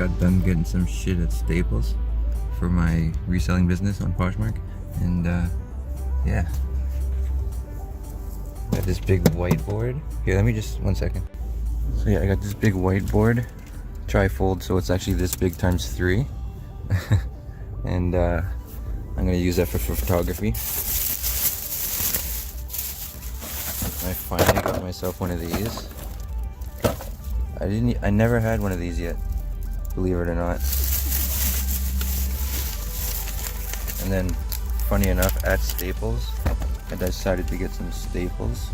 got done getting some shit at Staples for my reselling business on Poshmark, and yeah, got this big whiteboard here. Let me just 1 second. So yeah, I got this big whiteboard, trifold, so it's actually this big times 3. And I'm gonna use that for photography. I finally got myself one of these. I never had one of these yet, believe it or not. And then, funny enough, at Staples, I decided to get some staples.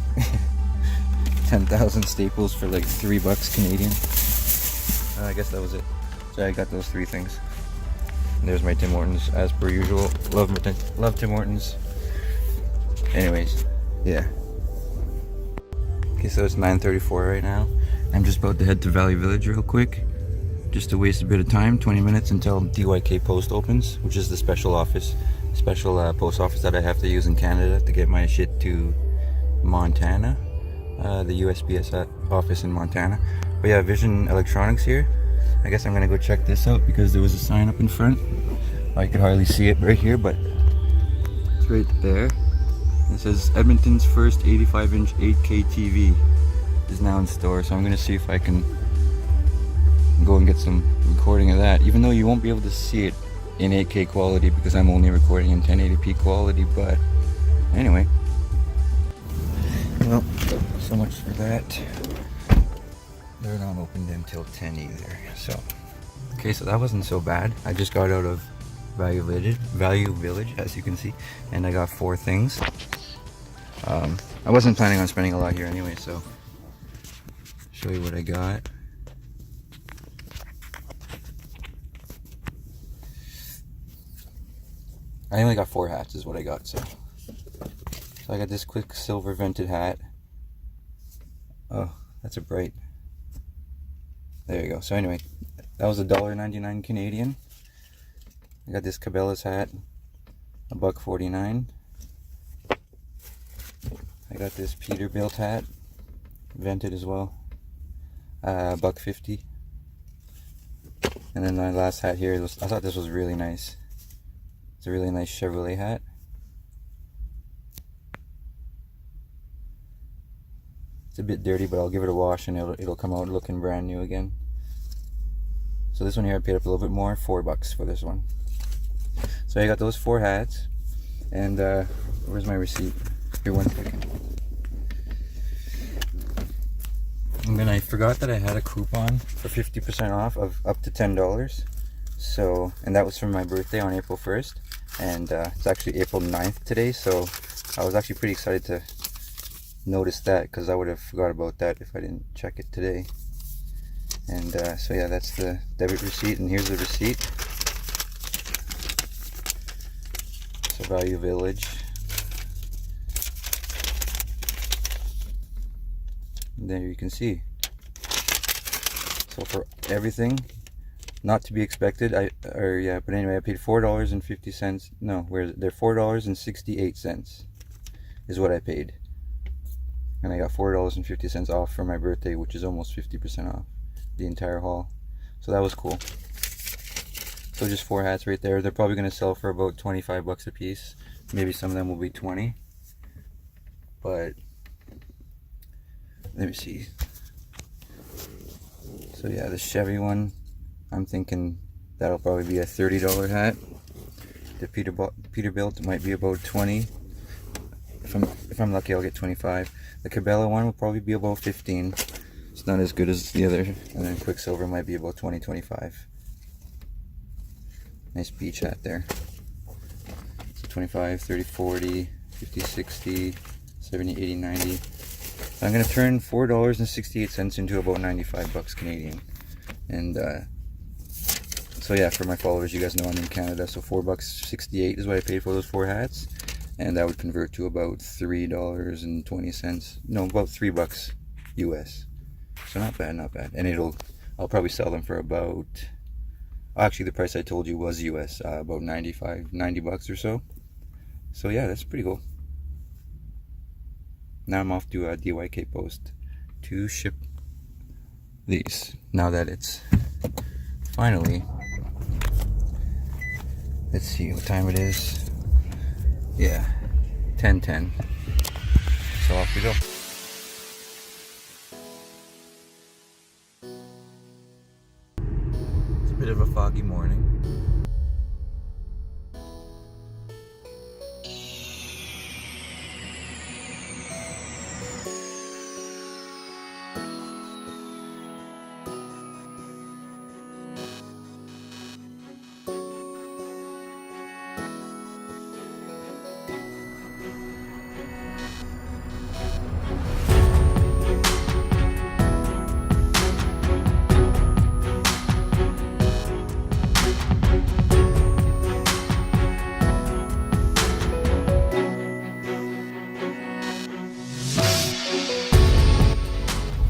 10,000 staples for like $3 Canadian. I guess that was it. So I got those 3 things. And there's my Tim Hortons, as per usual. Love Tim Hortons. Anyways, yeah. Okay, so it's 9:34 right now. I'm just about to head to Valley Village real quick, just to waste a bit of time, 20 minutes until DYK Post opens, which is the special post office that I have to use in Canada to get my shit to Montana, the USPS office in Montana. But yeah, Vision Electronics here. I guess I'm gonna go check this out because there was a sign up in front. I could hardly see it right here, but it's right there. It says Edmonton's first 85-inch 8K TV is now in store, so I'm gonna see if I can go and get some recording of that, even though you won't be able to see it in 8K quality because I'm only recording in 1080p quality. But anyway, well, so much for that. They're not opened until 10 either, so okay, so that wasn't so bad. I just got out of Value Village, as you can see, and I got 4 things. I wasn't planning on spending a lot here anyway, so show you what I got. I only got 4 hats is what I got. So I got this Quicksilver vented hat. Oh, that's a bright. There you go. So anyway, that was $1.99 Canadian. I got this Cabela's hat, $1.49. I got this Peterbilt hat, vented as well, $1.50. And then my last hat here, I thought this was really nice. It's a really nice Chevrolet hat. It's a bit dirty, but I'll give it a wash and it'll come out looking brand new again. So this one here I paid up a little bit more, $4 for this one. So I got those 4 hats, and where's my receipt? Here, 1 second. And then I forgot that I had a coupon for 50% off of up to $10. So, and that was for my birthday on April 1st, and it's actually April 9th today, so I was actually pretty excited to notice that, because I would have forgot about that if I didn't check it today. And so yeah, that's the debit receipt, and here's the receipt. So Value Village. And there you can see. So for everything, not to be expected, but anyway, I paid $4.50. No, they're $4.68 is what I paid. And I got $4.50 off for my birthday, which is almost 50% off the entire haul. So that was cool. So just 4 hats right there. They're probably going to sell for about $25 a piece. Maybe some of them will be 20. But let me see. So yeah, the Chevy one, I'm thinking that'll probably be a $30 hat. The Peterbilt might be about 20. If I'm lucky, I'll get 25. The Cabela one will probably be about 15. It's not as good as the other. And then Quicksilver might be about 20, 25. Nice beach hat there. So 25, 30, 40, 50, 60, 70, 80, 90. I'm going to turn $4.68 into about $95 Canadian. And so yeah, for my followers, you guys know I'm in Canada, so $4.68 is what I paid for those 4 hats. And that would convert to about $3.20. No, about $3 US. So not bad, not bad. And I'll probably sell them for about, actually the price I told you was US, about $90 or so. So yeah, that's pretty cool. Now I'm off to DYK Post to ship these, now that it's finally, let's see what time it is. Yeah, 10:10. So off we go. It's a bit of a foggy morning.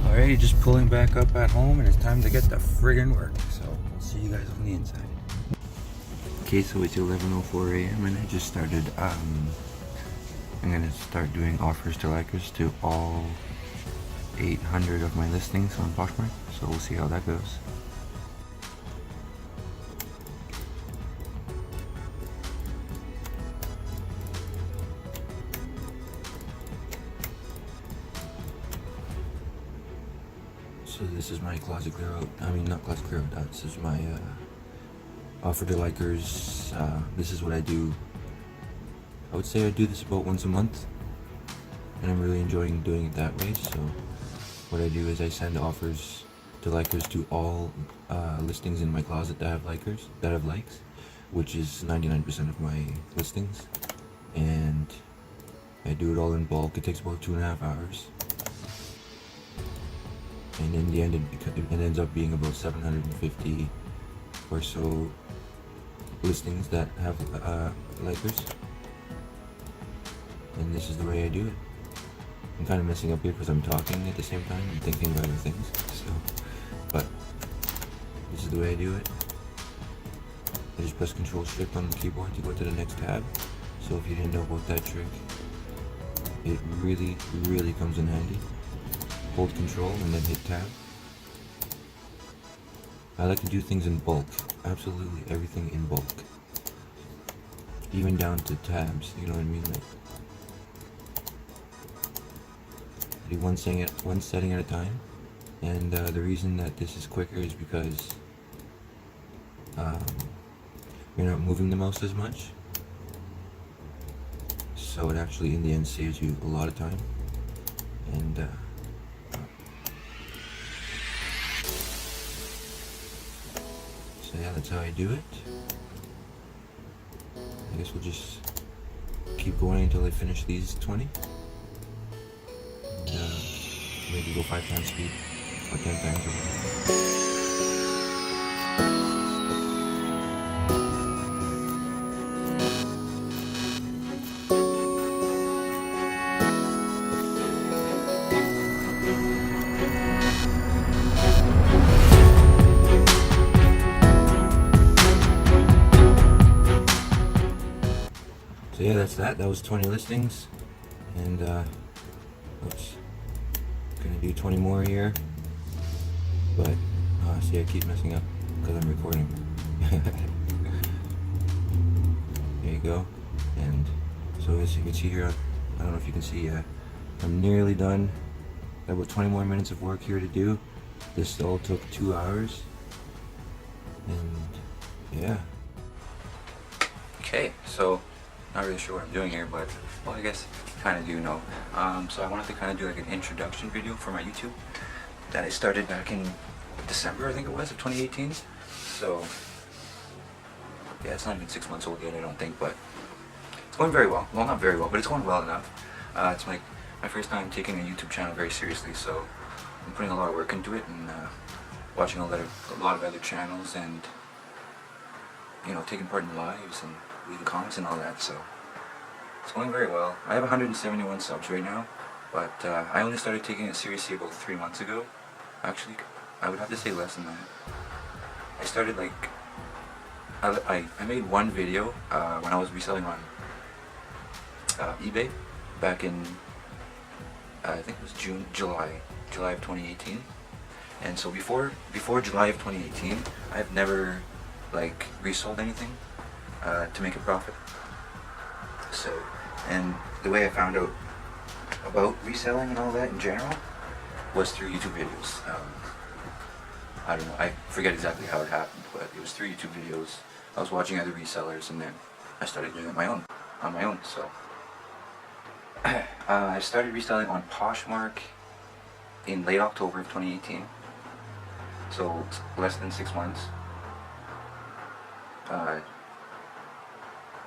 Alrighty, just pulling back up at home, and it's time to get to friggin' work. So I'll see you guys on the inside. Okay, so it's 11:04 a.m. and I just started. I'm gonna start doing offers to likers to all 800 of my listings on Poshmark. So we'll see how that goes. So this is my closet clear out. I mean, not closet clear out. This is my offer to likers. This is what I do. I would say I do this about once a month, and I'm really enjoying doing it that way. So what I do is I send offers to likers to all listings in my closet that have likes, which is 99% of my listings, and I do it all in bulk. It takes about 2.5 hours. And in the end, it ends up being about 750 or so listings that have likers. And this is the way I do it. I'm kind of messing up here because I'm talking at the same time. I'm thinking about other things. So, but this is the way I do it. I just press Control-Shift on the keyboard to go to the next tab. So if you didn't know about that trick, it really, really comes in handy. Hold Control and then hit Tab. I like to do things in bulk. Absolutely everything in bulk. Even down to tabs, you know what I mean? Like, do one setting at a time. And the reason that this is quicker is because you're not moving the mouse as much. So it actually in the end saves you a lot of time. And so yeah, that's how I do it. I guess we'll just keep going until I finish these 20. And maybe go 5 times speed or 10 times or whatever. So yeah, that's that. That was 20 listings, and oops, gonna do 20 more here. But see, I keep messing up because I'm recording. There you go. And so as you can see here, I don't know if you can see yet, I'm nearly done. Got about 20 more minutes of work here to do. This all took 2 hours, and yeah. Okay, so not really sure what I'm doing here, but well, I guess kind of do know. So I wanted to kind of do like an introduction video for my YouTube that I started back in December, I think it was, of 2018. So yeah, it's not even 6 months old yet, I don't think, but it's going very well. Well, not very well, but it's going well enough. It's like my first time taking a YouTube channel very seriously, so I'm putting a lot of work into it, and watching a lot of other channels, and you know, taking part in lives and leaving comments and all that. So it's going very well. I have 171 subs right now, but I only started taking it seriously about 3 months ago. Actually, I would have to say less than that. I started like I made one video when I was reselling on eBay back in I think it was July of 2018, And so before July of 2018, I've never like resold anything to make a profit. So, and the way I found out about reselling and all that in general was through YouTube videos. I don't know, I forget exactly how it happened, but it was through YouTube videos. I was watching other resellers, and then I started doing it on my own. So I started reselling on Poshmark in late October of 2018. So less than 6 months.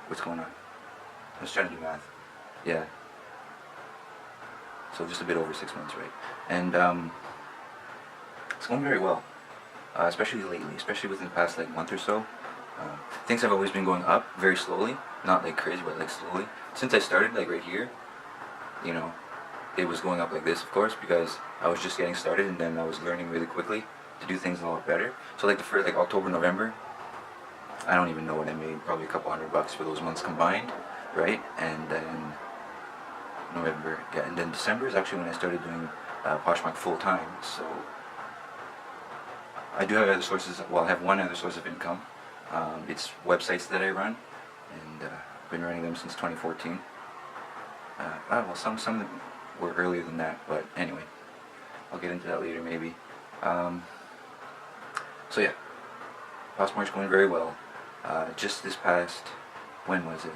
What's going on? I was trying to do math. Yeah. So just a bit over 6 months, right? And it's going very well, especially lately, especially within the past like month or so. Things have always been going up very slowly, not like crazy, but like slowly. Since I started, like right here, you know, it was going up like this, of course, because I was just getting started, and then I was learning really quickly to do things a lot better. So like the first, like October, November, I don't even know what I made, probably a couple $100 for those months combined, right? And then November, yeah, and then December is actually when I started doing Poshmark full time. So I do have other sources. Well, I have one other source of income. It's websites that I run, and I've been running them since 2014. Well, some of them were earlier than that, but anyway, I'll get into that later maybe. So yeah, Poshmark's going very well. Just this past, when was it?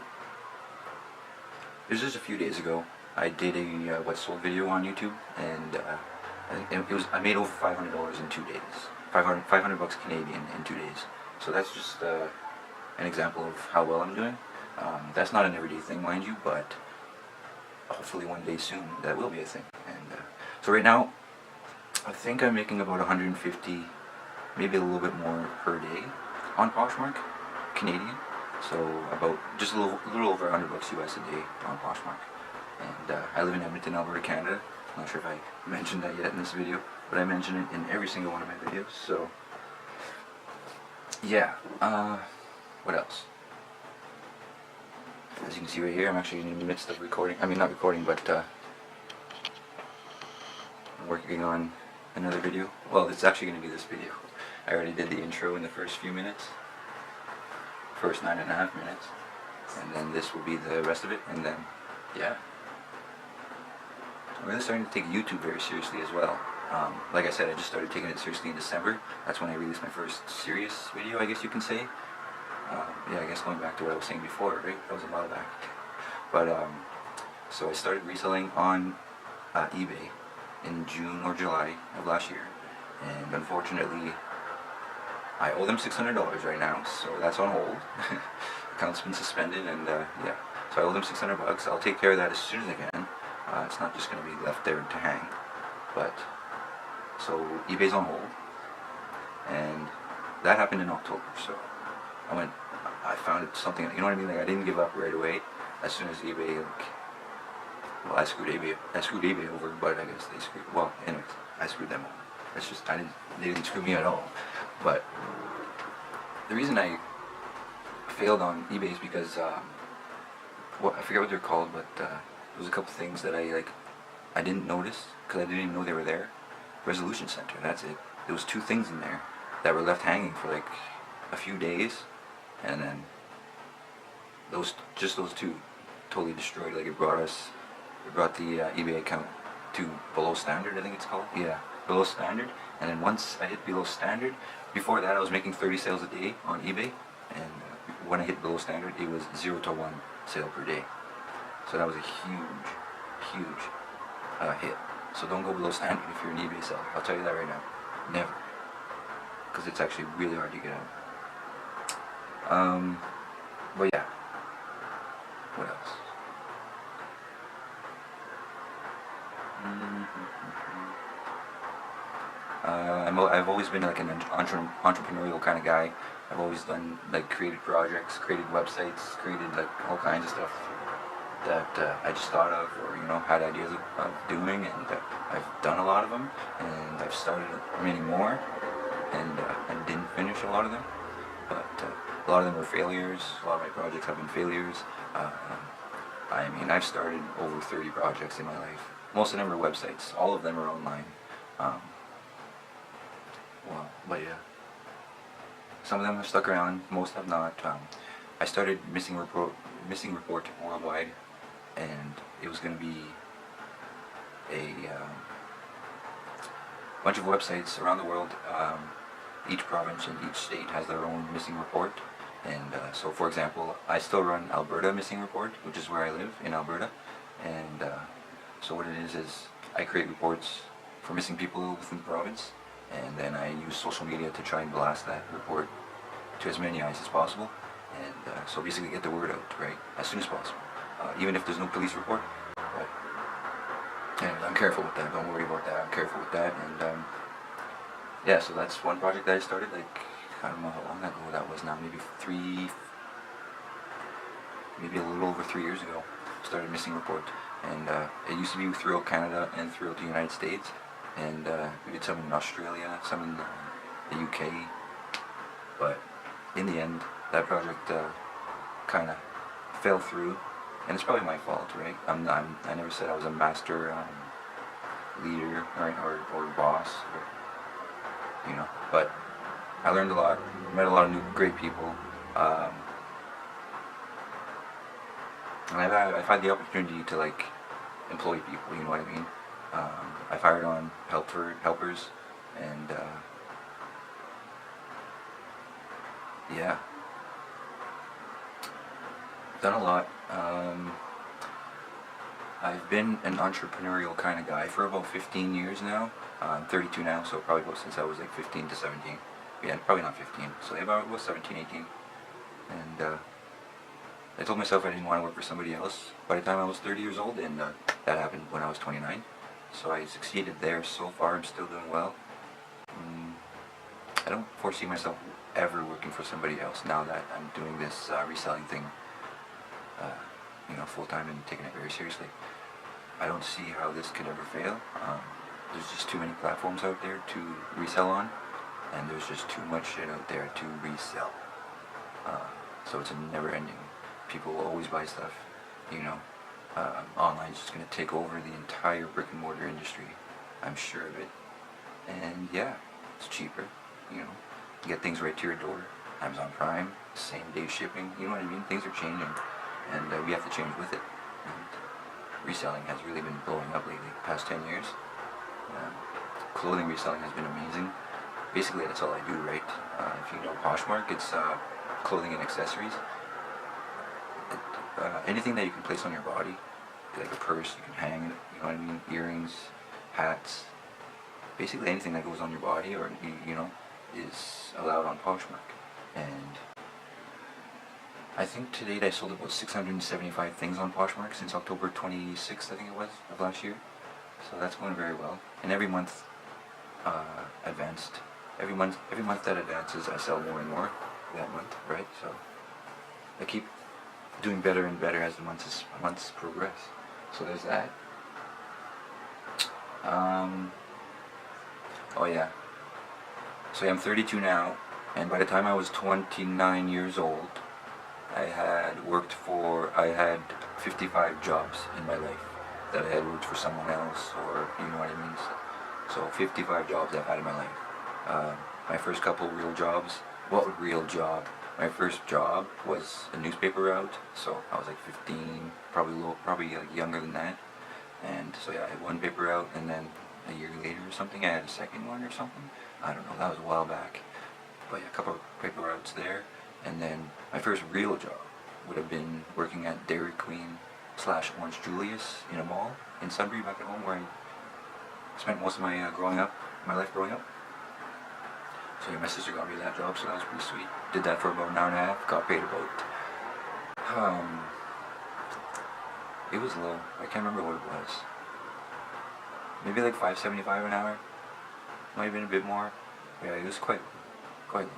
It was just a few days ago. I did a what sold video on YouTube, and I made over $500 in 2 days. 500 bucks Canadian in 2 days. So that's just an example of how well I'm doing. That's not an everyday thing, mind you, but hopefully one day soon that will be a thing. And so right now, I think I'm making about 150, maybe a little bit more per day on Poshmark, Canadian. So about just a little over 100 bucks US a day on Poshmark. And I live in Edmonton, Alberta, Canada. I'm not sure if I mentioned that yet in this video, but I mention it in every single one of my videos. So yeah, what else? As you can see right here, I'm actually in the midst of recording. I mean, not recording, but I'm working on another video. Well, it's actually going to be this video. I already did the intro in the first few minutes, first 9.5 minutes, and then this will be the rest of it. And then, yeah, I'm really starting to take YouTube very seriously as well. Like I said, I just started taking it seriously in December. That's when I released my first serious video, I guess you can say. Yeah, I guess going back to what I was saying before, right? That was a while back. But, so I started reselling on eBay in June or July of last year. And unfortunately, I owe them $600 right now, so that's on hold. Account's been suspended, and yeah. So I owe them 600 bucks. I'll take care of that as soon as I can. It's not just going to be left there to hang. But, so eBay's on hold. And that happened in October, so I found something, you know what I mean? Like, I didn't give up right away as soon as eBay, like, well, I screwed eBay over, but I guess they screwed, well, anyways, I screwed them over. It's just, they didn't screw me at all. But the reason I failed on eBay is because, well, I forget what they're called, but there was a couple things that I didn't notice, because I didn't even know they were there. Resolution Center, that's it. There was 2 things in there that were left hanging for like a few days, and then those 2 totally destroyed. Like it brought the eBay account to below standard, I think it's called. Yeah, below standard. And then once I hit below standard, before that I was making 30 sales a day on eBay, and when I hit below standard, it was 0 to 1 sale per day. So that was a huge hit. So don't go below standard if you're an eBay seller. I'll tell you that right now. Never. Because it's actually really hard to get out. But yeah. What else? I've always been like an entrepreneurial kind of guy. I've always done like created projects, created websites, created like all kinds of stuff that I just thought of, or had ideas of doing, and I've done a lot of them, and I've started many more, and I didn't finish a lot of them, but a lot of them were failures. A lot of my projects have been failures. I mean, I've started over 30 projects in my life. Most of them are websites. All of them are online. But yeah, some of them have stuck around, most have not. I started missing report worldwide, and it was going to be a bunch of websites around the world. Each province and each state has their own missing report. And so, for example, I still run Alberta Missing Report, which is where I live, in Alberta. And so what it is I create reports for missing people within the province, and then I use social media to try and blast that report to as many eyes as possible. And so basically get the word out, right, as soon as possible, even if there's no police report. But, and I'm careful with that, don't worry about that, I'm careful with that. And yeah, so that's one project that I started, like, I don't know how long ago that was now, maybe a little over 3 years ago. Started Missing Report, and it used to be throughout Canada and throughout the United States, and we did some in Australia, some in the UK, but in the end, that project kind of fell through, and it's probably my fault, right? I never said I was a master leader or boss, or, you know, but I learned a lot, met a lot of new great people, and I've had the opportunity to, like, employ people, you know what I mean? I've hired on helpers, and yeah, done a lot. I've been an entrepreneurial kind of guy for about 15 years now. I'm 32 now, so probably about since I was like 15 to 17. Yeah, probably not 15, so about 17, 18. And I told myself I didn't want to work for somebody else by the time I was 30 years old, and that happened when I was 29. So I succeeded there so far. I'm still doing well. I don't foresee myself ever working for somebody else now that I'm doing this reselling thing, full time and taking it very seriously. I don't see how this could ever fail. There's just too many platforms out there to resell on, and there's just too much shit out there to resell. So it's a never-ending. People will always buy stuff, online is just going to take over the entire brick and mortar industry. I'm sure of it. And yeah, it's cheaper, you get things right to your door. Amazon Prime, same day shipping, you know what I mean? Things are changing, and we have to change with it. And reselling has really been blowing up lately, the past 10 years. Clothing reselling has been amazing. Basically, that's all I do, right? If you know Poshmark, it's clothing and accessories. Anything that you can place on your body, like a purse, you can hang it, you know what I mean? Earrings, hats, basically anything that goes on your body, or is allowed on Poshmark. And I think to date I sold about 675 things on Poshmark since October 26th, I think it was, of last year. So that's going very well. And every month advanced. Every month that advances, I sell more and more that month, right? So I keep doing better and better as the months progress. So there's that. Oh yeah. So yeah, I'm 32 now, and by the time I was 29 years old, I had 55 jobs in my life that I had worked for someone else, or you know what I mean. So 55 jobs I've had in my life. My first couple real jobs. What real job? My first job was a newspaper route, so I was like 15, probably like younger than that. And so yeah, I had one paper route, and then a year later or something, I had a second one or something. I don't know, that was a while back. But yeah, a couple of paper routes there. And then my first real job would have been working at Dairy Queen / Orange Julius in a mall in Sudbury back at home, where I spent most of my life growing up. So yeah, my sister got me that job, so that was pretty sweet. Did that for about an hour and a half, got paid about, it was low, I can't remember what it was. Maybe like $5.75 an hour, might have been a bit more. Yeah, it was quite low.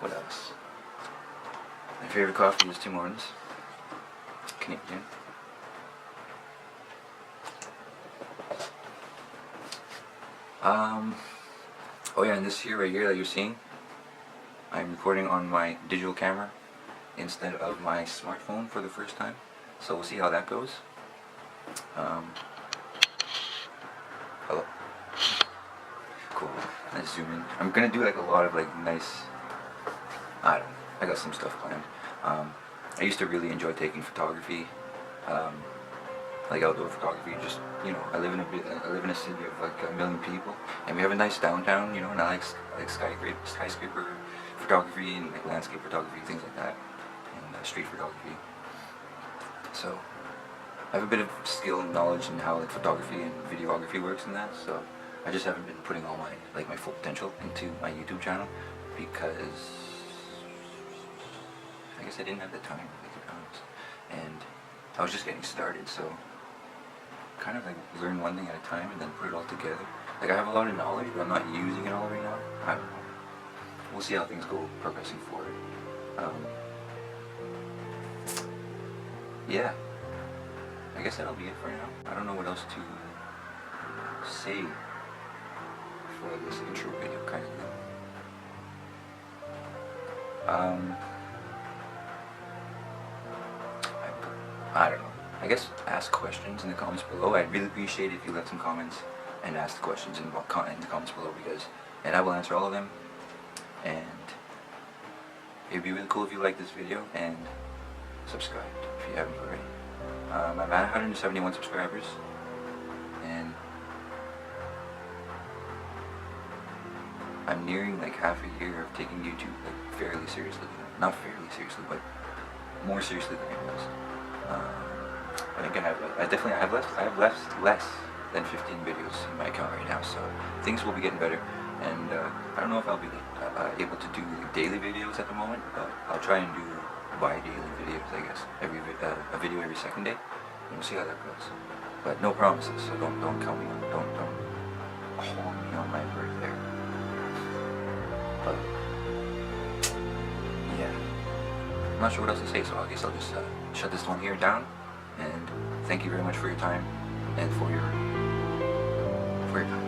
What else? My favorite coffee is Tim Hortons, Canadian. Oh yeah, and this here right here that you're seeing, I'm recording on my digital camera instead of my smartphone for the first time. So we'll see how that goes. Hello. zoom in. I'm gonna do like a lot of like nice, I don't know, I got some stuff planned. I used to really enjoy taking photography, like outdoor photography. Just, you know, I live in a city of like 1 million people, and we have a nice downtown, you know, and I like skyscraper photography and like landscape photography, things like that, and street photography. So I have a bit of skill and knowledge in how like photography and videography works in that. So I just haven't been putting all my full potential into my YouTube channel because I guess I didn't have the time, to be honest, and I was just getting started. So kind of like learn one thing at a time and then put it all together. Like I have a lot of knowledge, but I'm not using it all right now. I don't know. We'll see how things go progressing forward. Yeah, I guess that'll be it for now. I don't know what else to say for this intro video kind of thing. I don't know. I guess ask questions in the comments below. I'd really appreciate it if you left some comments and ask the questions in the comments below, and I will answer all of them. And it'd be really cool if you like this video and subscribe if you haven't already. I'm at 171 subscribers, and I'm nearing like half a year of taking YouTube like fairly seriously. Not fairly seriously, but more seriously than I was. I think I have less than 15 videos in my account right now, so things will be getting better. And I don't know if I'll be able to do daily videos at the moment, but I'll try and do bi-daily videos, I guess. A video every second day, and we'll see how that goes. But no promises, so don't count me on, don't hold me on my word there. But yeah, I'm not sure what else to say, so I guess I'll just shut this one here down. And thank you very much for your time and for your time.